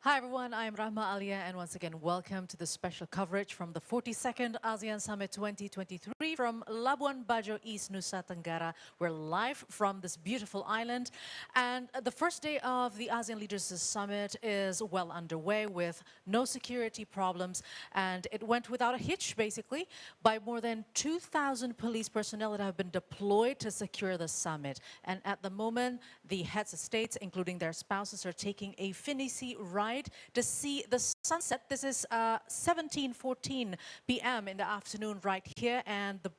Hi everyone, I'm Rahma Alia and once again welcome to the special coverage from the 42nd ASEAN Summit 2023 from Labuan Bajo, East Nusa Tenggara. We're live from this beautiful island and the first day of the ASEAN Leaders Summit is well underway with no security problems, and it went without a hitch basically by more than 2,000 police personnel that have been deployed to secure the summit. And at the moment, the heads of states, including their spouses, are taking a finicky ride to see the sunset. This is 17:14 p.m. in the afternoon right here, and the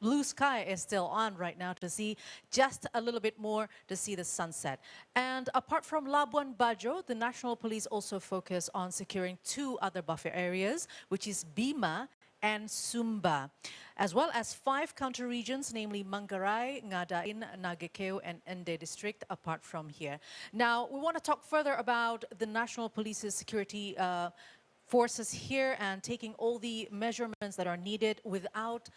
blue sky is still on right now to see just a little bit more to see the sunset. And apart from Labuan Bajo, the National Police also focus on securing two other buffer areas, which is Bima and Sumba, as well as 5 counter regions, namely Manggarai, Ngadain, Nagakeo, and Ende district, apart from here. Now, we want to talk further about the National Police's security forces here and taking all the measurements that are needed without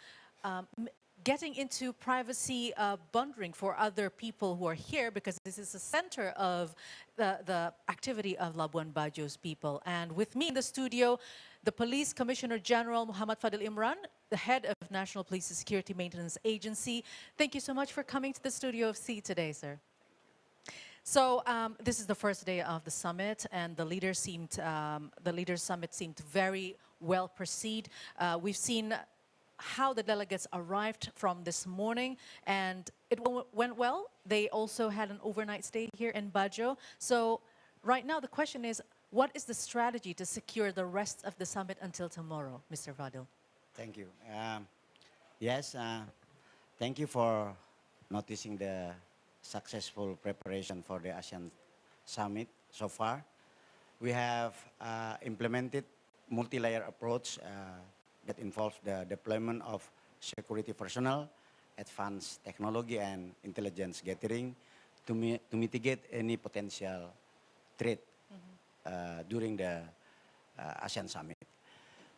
getting into privacy bundling for other people who are here, because this is the center of the activity of Labuan Bajo's people. And with me in the studio, the Police Commissioner General Muhammad Fadil Imran, the head of National Police Security Maintenance Agency. Thank you so much for coming to the studio of C today, sir. So this is the first day of the summit, and the leaders summit seemed very well proceed. We've seen how the delegates arrived from this morning, and it went well. They also had an overnight stay here in Bajo. So right now the question is, what is the strategy to secure the rest of the summit until tomorrow, Mr. Fadil? Thank you. Yes, thank you for noticing the successful preparation for the ASEAN Summit so far. We have implemented multi-layer approach that involves the deployment of security personnel, advanced technology and intelligence gathering to mitigate any potential threat during the ASEAN Summit.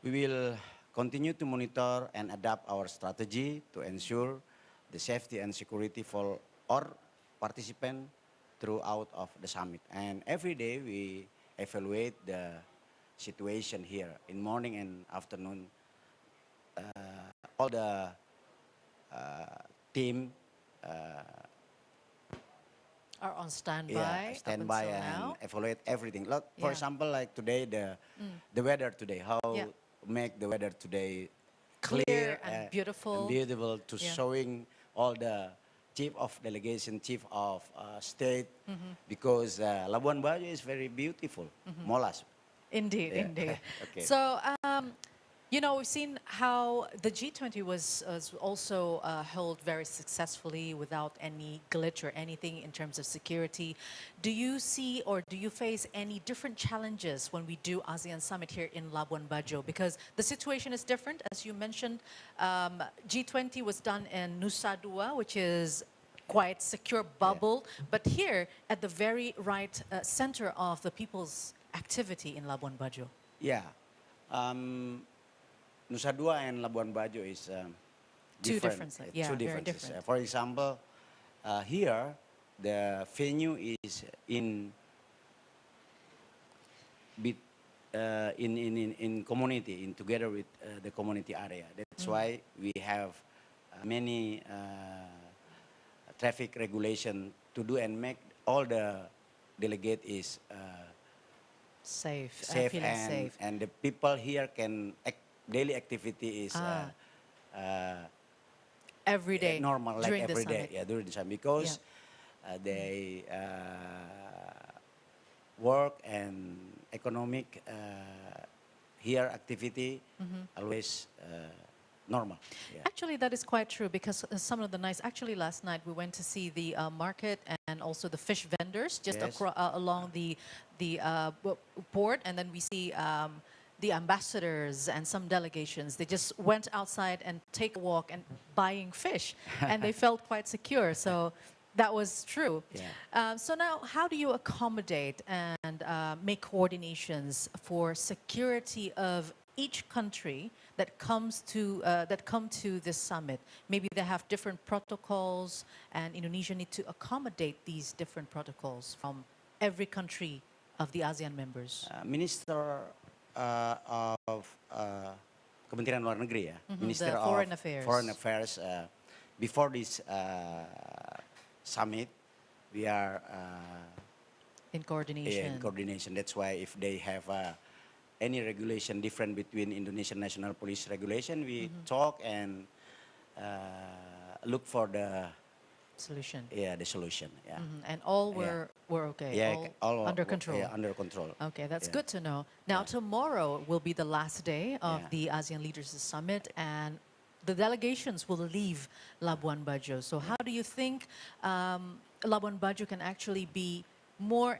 We will continue to monitor and adapt our strategy to ensure the safety and security for all participants throughout of the summit. And every day we evaluate the situation here in morning and afternoon. All the team are on standby, standby and now. Evaluate everything. Look, for example, like today, the weather today, how make the weather today clear and beautiful. And beautiful to showing all the chief of delegation, chief of state, because Labuan Bajo is very beautiful, Molas. Indeed, indeed. Okay. So, you know, we've seen how the G20 was also held very successfully without any glitch or anything in terms of security. Do you see or do you face any different challenges when we do ASEAN Summit here in Labuan Bajo? Because the situation is different. As you mentioned, G20 was done in Nusa Dua, which is quite secure bubble. But here, at the very right center of the people's activity in Labuan Bajo. Yeah. Nusa Dua and Labuan Bajo is two different differences. For example, here the venue is in community, together with the community area. That's why we have many traffic regulation to do and make all the delegate is safe and the people here can daily activity is every day, normal, like every day, during the summit, because they work and economic here activity always normal. Actually, that is quite true, because some of the nights, actually last night we went to see the market and also the fish vendors just along the port, and then we see the ambassadors and some delegations. They just went outside and take a walk and buying fish, and they felt quite secure. So that was true. So now, how do you accommodate and make coordinations for security of each country that come to this summit? Maybe they have different protocols, and Indonesia need to accommodate these different protocols from every country of the ASEAN members? Minister of Kementerian Luar Negeri, ya, Minister The of Foreign Affairs. Foreign Affairs. Before this summit, we are In coordination. in coordination. That's why if they have any regulation different between Indonesian National Police regulation, we talk and look for the Solution. the solution. Yeah. And all Yeah. were okay, Yeah, all under control. Yeah, under control. Okay, that's Yeah. good to know. Now, Yeah. tomorrow will be the last day of Yeah. the ASEAN Leaders Summit, and the delegations will leave Labuan Bajo. So how do you think Labuan Bajo can actually be more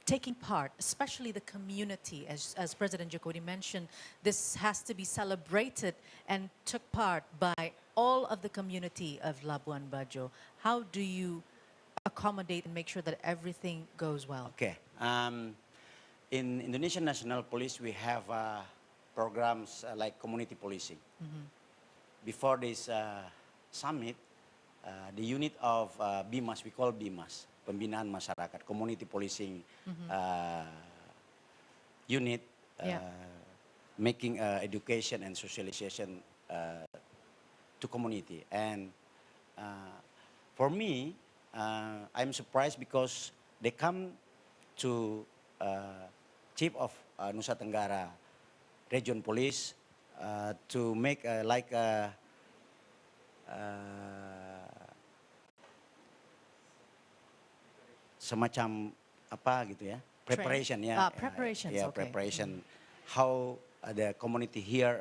taking part, especially the community, as President Jokowi mentioned, this has to be celebrated and took part by all of the community of Labuan Bajo. How do you accommodate and make sure that everything goes well? Okay. In Indonesian National Police, we have programs like community policing. Before this summit, the unit of BIMAS, we call BIMAS, Pembinaan Masyarakat, community policing unit, Yeah. making education and socialization to community. And for me, I'm surprised because they come to Chief of Nusa Tenggara Region Police to make like a semacam apa gitu ya, preparation ya, Preparations, ya, okay. preparation how the community here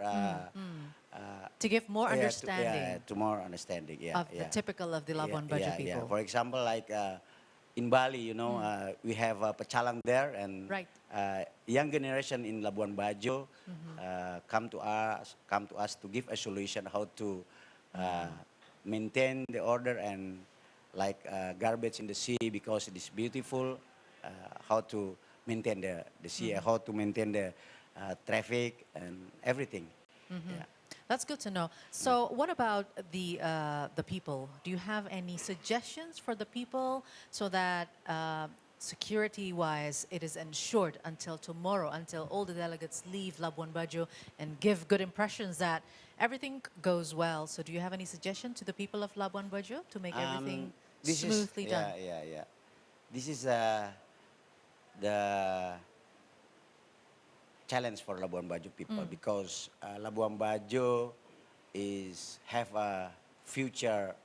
To give more yeah, understanding to more understanding, yeah, of the typical of the Labuan Bajo yeah, people. For example, like in Bali, you know, we have pecalang there, and Right. young generation in Labuan Bajo come to us to give a solution how to maintain the order and like garbage in the sea because it is beautiful, how to maintain the sea, how to maintain the traffic and everything. Yeah. That's good to know. So what about the people? Do you have any suggestions for the people so that security-wise it is ensured until tomorrow, until all the delegates leave Labuan Bajo and give good impressions that everything goes well? So do you have any suggestion to the people of Labuan Bajo to make everything smoothly done? Yeah. This is the challenge for Labuan Bajo people because Labuan Bajo have a future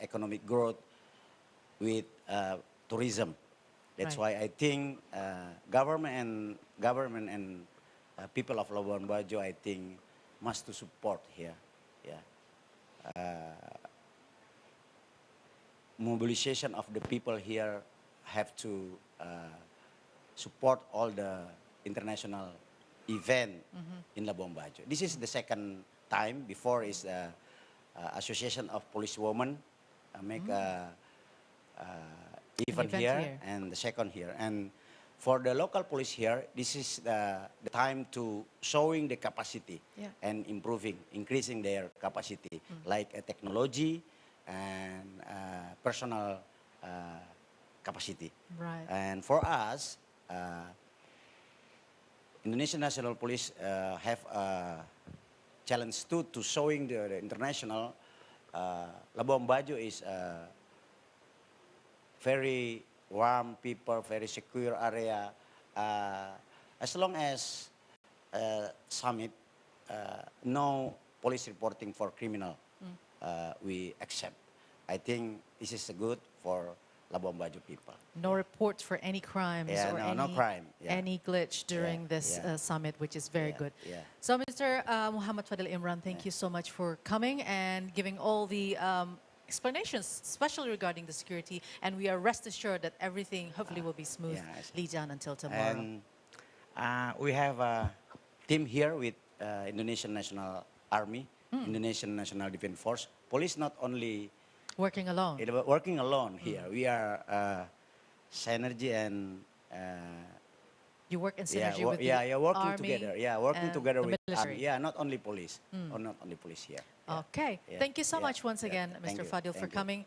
economic growth with tourism. That's Right. why I think government and people of Labuan Bajo, I think, must to support here. Yeah. Mobilization of the people here have to support all the international event in Labuan Bajo. This is the second time. Before is Association of Policewomen make event here, and the second here. And for the local police here, this is the time to showing the capacity and increasing their capacity, like technology and personal capacity. Right. And for us, Indonesian National Police have a challenge too to showing the international. Labuan Bajo is very warm people, very secure area. As long as summit, no police reporting for criminal, we accept. I think this is good for Labuan Bajo people. No reports for any crimes or no crime. Yeah. any glitch during this summit, which is very good. Yeah. So, Mr. Muhammad Fadil Imran, thank you so much for coming and giving all the explanations, especially regarding the security. And we are rest assured that everything hopefully will be smoothly done until tomorrow. And we have a team here with Indonesian National Army, Indonesian National Defense Force. Police not only working alone. Working alone here. We are synergy and you work in synergy with the working army together. Yeah, working together with military. army. Yeah, not only police, or not only police here. Yeah. Okay, thank you so much once again, Mr. Fadil, for coming.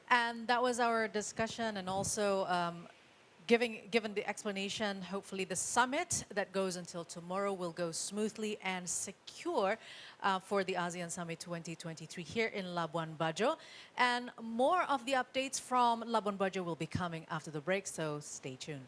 And that was our discussion and also Given the explanation, hopefully the summit that goes until tomorrow will go smoothly and secure for the ASEAN Summit 2023 here in Labuan Bajo. And more of the updates from Labuan Bajo will be coming after the break, so stay tuned.